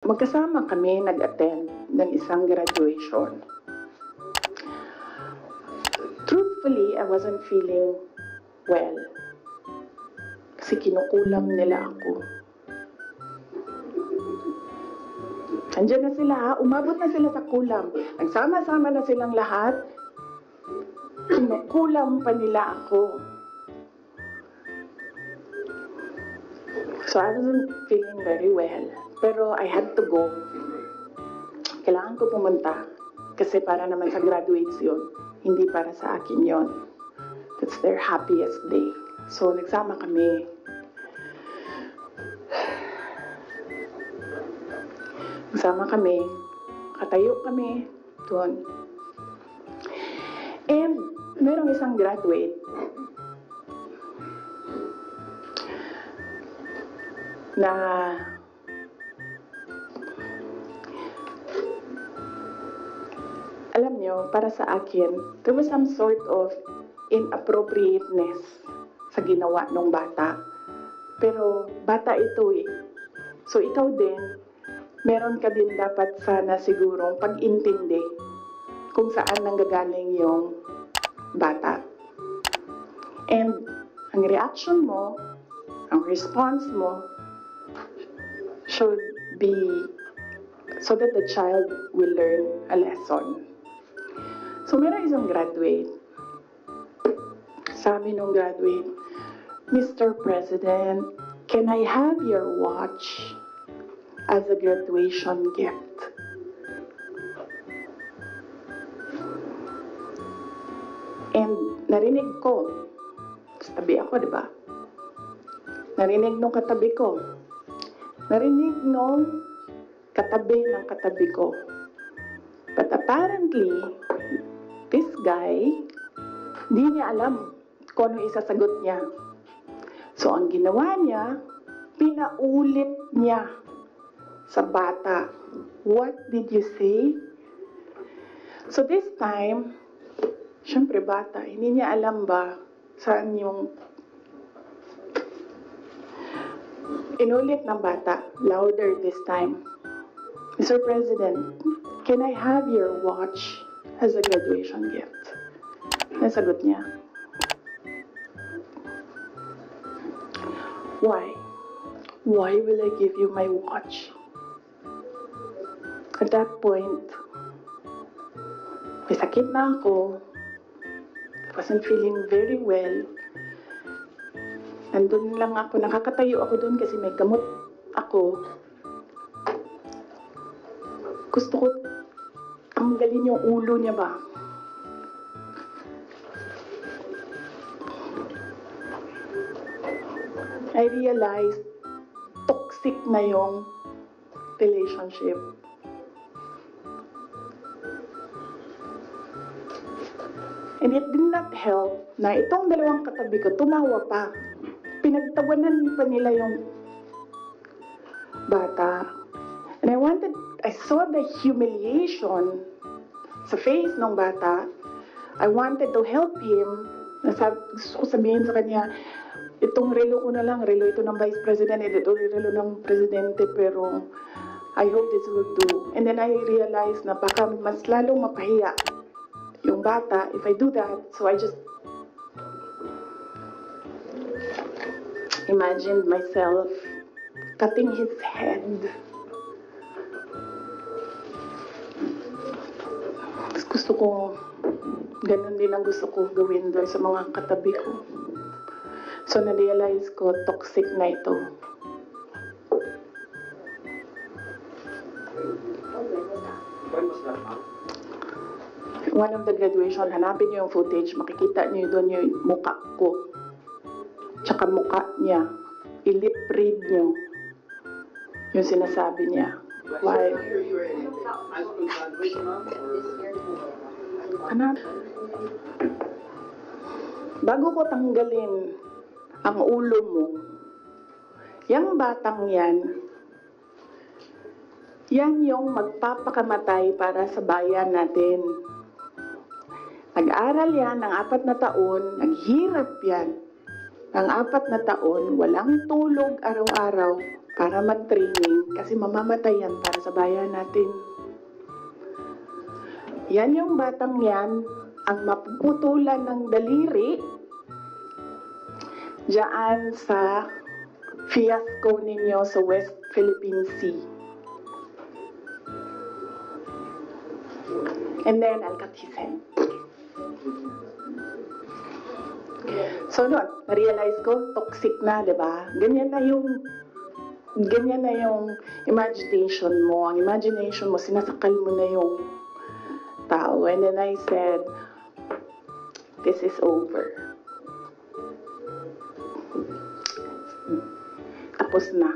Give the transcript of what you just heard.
Magkasama kami nag-attend ng isang graduation. Truthfully, I wasn't feeling well. Kasi kinukulam nila ako. Andiyan na sila ha, umabot na sila sa kulam. Nagsama-sama na silang lahat. Kinukulam pa nila ako. So I wasn't feeling very well. Pero I had to go. Kailangan ko pumunta. Kasi para naman sa graduates yun. Hindi para sa akin yun. It's their happiest day. So nagsama kami. Nagsama kami. Katayo kami doon. And merong isang graduate na alam nyo, para sa akin, there was some sort of inappropriateness sa ginawa ng bata. Pero bata ito eh. So ikaw din, meron ka din dapat sana sigurong pag-intindi kung saan nanggagaling yung bata. And ang reaction mo, ang response mo, should be so that the child will learn a lesson. So meron isang graduate. Sabi nung graduate, Mr. President, can I have your watch as a graduation gift? And narinig ko, tabi ako, di ba? Narinig nung katabi ko. Narinig nung katabi ng katabi ko. But apparently, this guy, di niya alam kung ano isasagot niya. So, ang ginawa niya, pinaulit niya sa bata. What did you say? So, this time, syempre bata, hindi niya alam ba saan yung inulit ng bata, louder this time. Mr. President, can I have your watch as a graduation gift? Nasagot niya. Why? Why will I give you my watch? At that point, may sakit na ako. I wasn't feeling very well. Nandun lang ako, nakakatayo ako doon kasi may gamot ako. Gusto ko tanggalin yung ulo niya ba? I realized toxic na yung relationship. And it did not help na itong dalawang katabi ko tumawa pa. Pinagtawanan pa nila yung bata. And I saw the humiliation sa face ng bata. I wanted to help him. Gusto ko sabihin sa kanya, itong relo ko na lang, relo ito ng Vice President, ito relo ng Presidente, pero I hope this will do. And then I realized na baka mas lalong mapahiya yung bata if I do that. So I just imagined myself cutting his head. Gusto ko, ganun din ang gusto ko gawin doon sa mga katabi ko. So na-realize ko, toxic na ito. One of the graduation, hanapin niyo yung footage, makikita niyo doon yung mukha ko. Tsaka mukha niya. I-lip read niyo yung sinasabi niya. Why? Anak, bago ko tanggalin ang ulo mo, yung batang yan yung magpapakamatay para sa bayan natin. Nag-aral yan ng 4 na taon, naghirap yan ng 4 na taon, walang tulog araw-araw para mag-training. kasi mamamatay yan para sa bayan natin. Yan yung batang yan, ang mapuputulan ng daliri diyan sa fiasco ninyo sa West Philippine Sea. And then, I'll cut his head. So, no, na-realize ko, toxic na, di ba? Ganyan na yung imagination mo. Ang imagination mo, sinasakal mo na yung tao. And then I said, this is over. Tapos na.